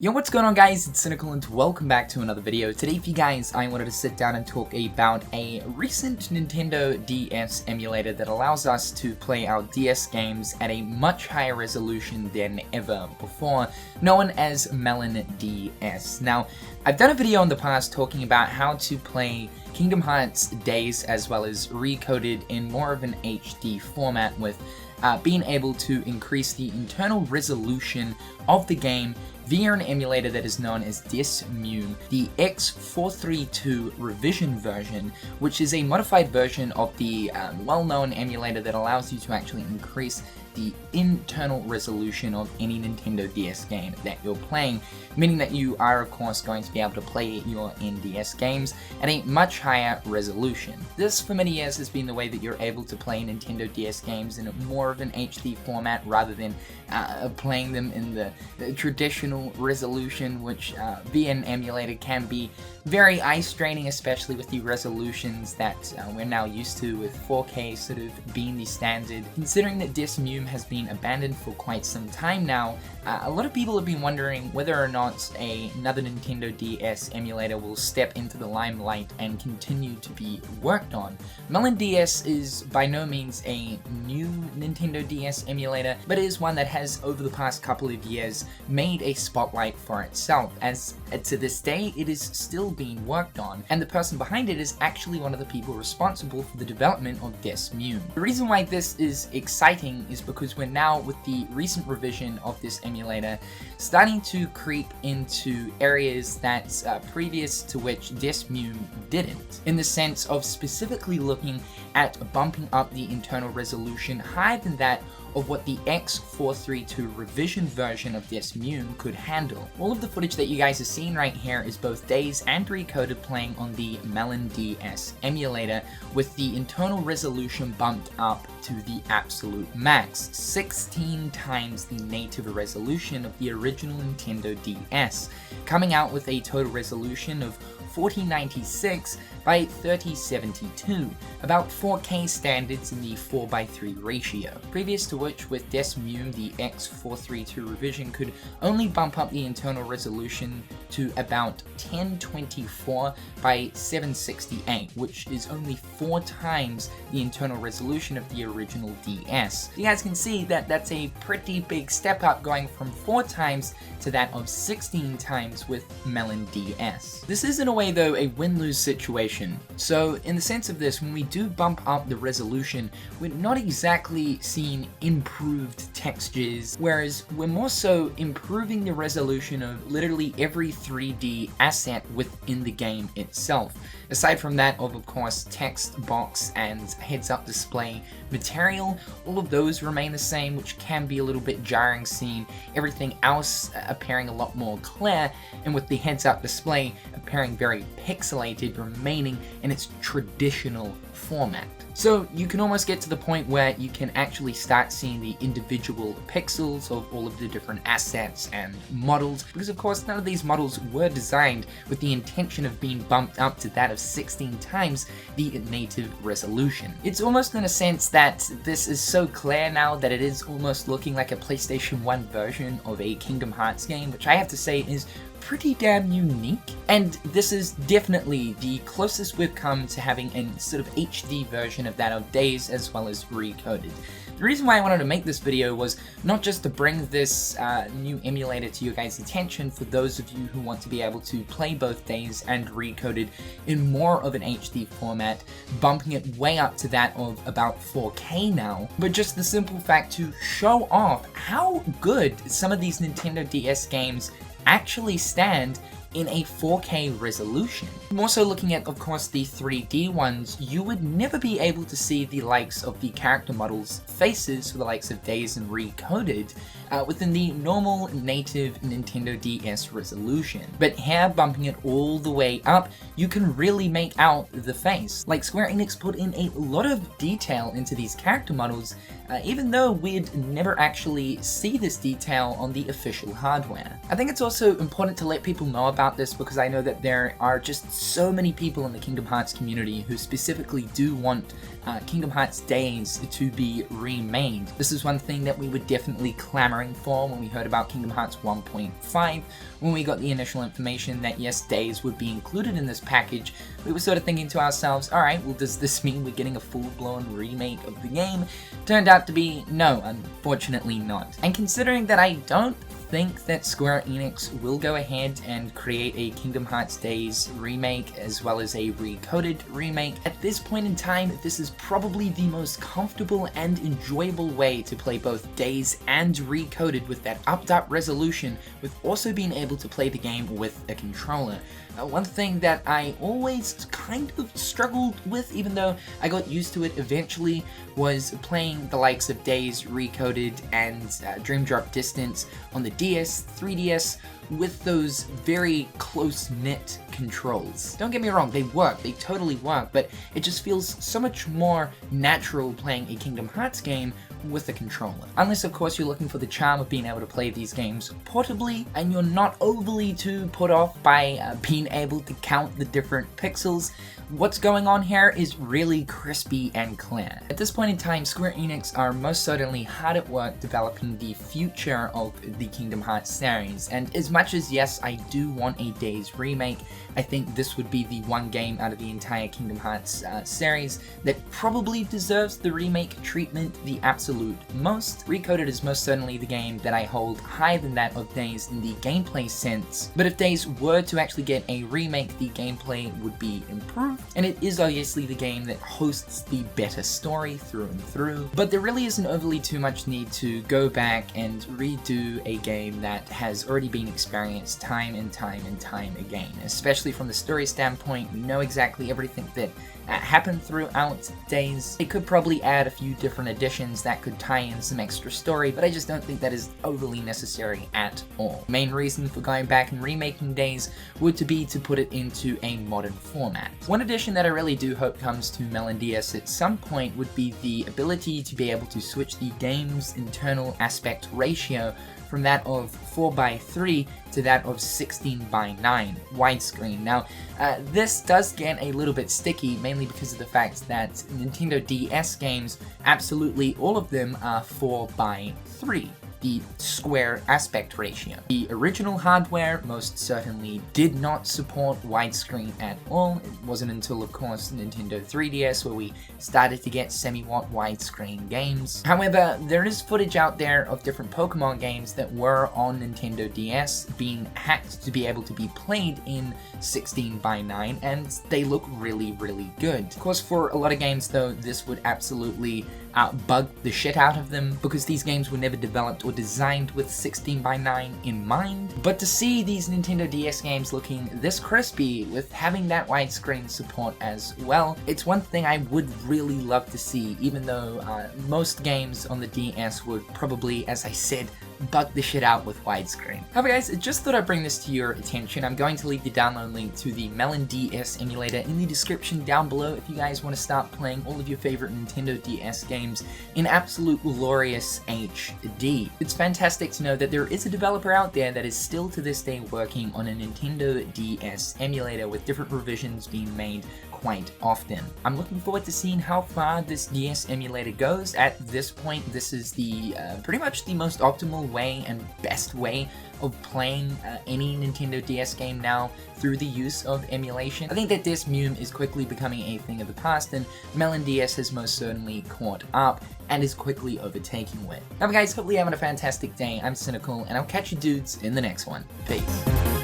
Yo, what's going on guys, it's Cynical and welcome back to another video. Today for you guys, I wanted to sit down and talk about a recent Nintendo DS emulator that allows us to play our DS games at a much higher resolution than ever before, known as MelonDS. Now, I've done a video in the past talking about how to play Kingdom Hearts Days as well as Recoded in more of an HD format with being able to increase the internal resolution of the game via an emulator that is known as DS Emulator, the X432 revision version, which is a modified version of the well-known emulator that allows you to actually increase the internal resolution of any Nintendo DS game that you're playing, meaning that you are of course going to be able to play your NDS games at a much higher resolution. This for many years has been the way that you're able to play Nintendo DS games in more of an HD format rather than playing them in the traditional resolution, which via an emulator can be very eye straining, especially with the resolutions that we're now used to, with 4K sort of being the standard. Considering that DS Emulator has been abandoned for quite some time now, a lot of people have been wondering whether or not another Nintendo DS emulator will step into the limelight and continue to be worked on. MelonDS is by no means a new Nintendo DS emulator, but it is one that has over the past couple of years made a spotlight for itself, as to this day it is still being worked on, and the person behind it is actually one of the people responsible for the development of DS Emulator. The reason why this is exciting is because we're now, with the recent revision of this emulator, starting to creep into areas that previous to which DS Emulator didn't, in the sense of specifically looking at bumping up the internal resolution higher than that of what the X432 revision version of DS Emulator could handle. All of the footage that you guys are seeing right here is both Days and Recoded playing on the MelonDS emulator, with the internal resolution bumped up to the absolute max, 16 times the native resolution of the original Nintendo DS, coming out with a total resolution of 4096 by 3072, about 4K standards in the 4:3 ratio. Previous to which, with DS Emulator, the X432 revision could only bump up the internal resolution to about 1024 by 768, which is only 4 times the internal resolution of the original DS. You guys can see that that's a pretty big step up, going from 4 times to that of 16 times with MelonDS. This is in a way though a win-lose situation. So in the sense of this, when we do bump up the resolution, we're not exactly seeing improved textures, whereas we're more so improving the resolution of literally every 3D asset within the game itself. Aside from that of course text box and heads-up display material, all of those remain the same, which can be a little bit jarring seeing everything else appearing a lot more clear, and with the heads-up display appearing very pixelated, remaining in its traditional format. So you can almost get to the point where you can actually start seeing the individual pixels of all of the different assets and models, because of course none of these models were designed with the intention of being bumped up to that of 16 times the native resolution. It's almost in a sense that this is so clear now that it is almost looking like a PlayStation 1 version of a Kingdom Hearts game, which I have to say is pretty damn unique, and this is definitely the closest we've come to having a sort of HD version of that of Days as well as Recoded. The reason why I wanted to make this video was not just to bring this new emulator to your guys' attention for those of you who want to be able to play both Days and Recoded in more of an HD format, bumping it way up to that of about 4K now, but just the simple fact to show off how good some of these Nintendo DS games actually stand in a 4K resolution. I'm also looking at, of course, the 3D ones. You would never be able to see the likes of the character models' faces for the likes of Days and Recoded within the normal native Nintendo DS resolution. But here, bumping it all the way up, you can really make out the face. Like, Square Enix put in a lot of detail into these character models, even though we'd never actually see this detail on the official hardware. I think it's also important to let people know about this because I know that there are just so many people in the Kingdom Hearts community who specifically do want Kingdom Hearts Days to be remade. This is one thing that we were definitely clamoring for when we heard about Kingdom Hearts 1.5. When we got the initial information that yes, Days would be included in this package, we were sort of thinking to ourselves, alright, well, does this mean we're getting a full-blown remake of the game? Turned out to be no, unfortunately not. And considering that I don't think that Square Enix will go ahead and create a Kingdom Hearts Days remake as well as a recoded remake, at this point in time, this is probably the most comfortable and enjoyable way to play both Days and recoded with that upped-up resolution, with also being able to play the game with a controller. One thing that I always kind of struggled with, even though I got used to it eventually, was playing the likes of Days Recoded and Dream Drop Distance on the DS, 3DS, with those very close-knit controls. Don't get me wrong, they work, they totally work, but it just feels so much more natural playing a Kingdom Hearts game with a controller. Unless of course you're looking for the charm of being able to play these games portably, and you're not overly too put off by being able to count the different pixels. What's going on here is really crispy and clear. At this point in time, Square Enix are most certainly hard at work developing the future of the Kingdom Hearts series, and as much as yes, I do want a Days remake, I think this would be the one game out of the entire Kingdom Hearts series that probably deserves the remake treatment the absolute most. Recoded is most certainly the game that I hold higher than that of Days in the gameplay sense, but if Days were to actually get a remake, the gameplay would be improved, and it is obviously the game that hosts the better story through and through, but there really isn't overly too much need to go back and redo a game that has already been experienced time and time and time again. Especially from the story standpoint, we know exactly everything that happened throughout Days. They could probably add a few different additions that could tie in some extra story, but I just don't think that is overly necessary at all. The main reason for going back and remaking Days would be to put it into a modern format. One addition that I really do hope comes to MelonDS at some point would be the ability to be able to switch the game's internal aspect ratio from that of 4:3 to that of 16:9 widescreen. Now, this does get a little bit sticky, mainly because of the fact that Nintendo DS games, absolutely all of them are 4:3. The square aspect ratio. The original hardware most certainly did not support widescreen at all. It wasn't until, of course, Nintendo 3DS where we started to get semi-watt widescreen games. However, there is footage out there of different Pokemon games that were on Nintendo DS being hacked to be able to be played in 16:9, and they look really, really good. Of course, for a lot of games though, this would absolutely bug the shit out of them, because these games were never developed or designed with 16:9 in mind. But to see these Nintendo DS games looking this crispy with having that widescreen support as well, it's one thing I would really love to see, even though most games on the DS would probably, as I said, bug the shit out with widescreen. However guys, just thought I'd bring this to your attention. I'm going to leave the download link to the MelonDS emulator in the description down below if you guys want to start playing all of your favorite Nintendo DS games in absolute glorious HD. It's fantastic to know that there is a developer out there that is still to this day working on a Nintendo DS emulator with different revisions being made quite often. I'm looking forward to seeing how far this DS emulator goes. At this point, this is the pretty much the most optimal way and best way of playing any Nintendo DS game now through the use of emulation. I think that this meme is quickly becoming a thing of the past, and MelonDS has most certainly caught up and is quickly overtaking it. Now guys, hopefully you're having a fantastic day. I'm Cynical, and I'll catch you dudes in the next one. Peace.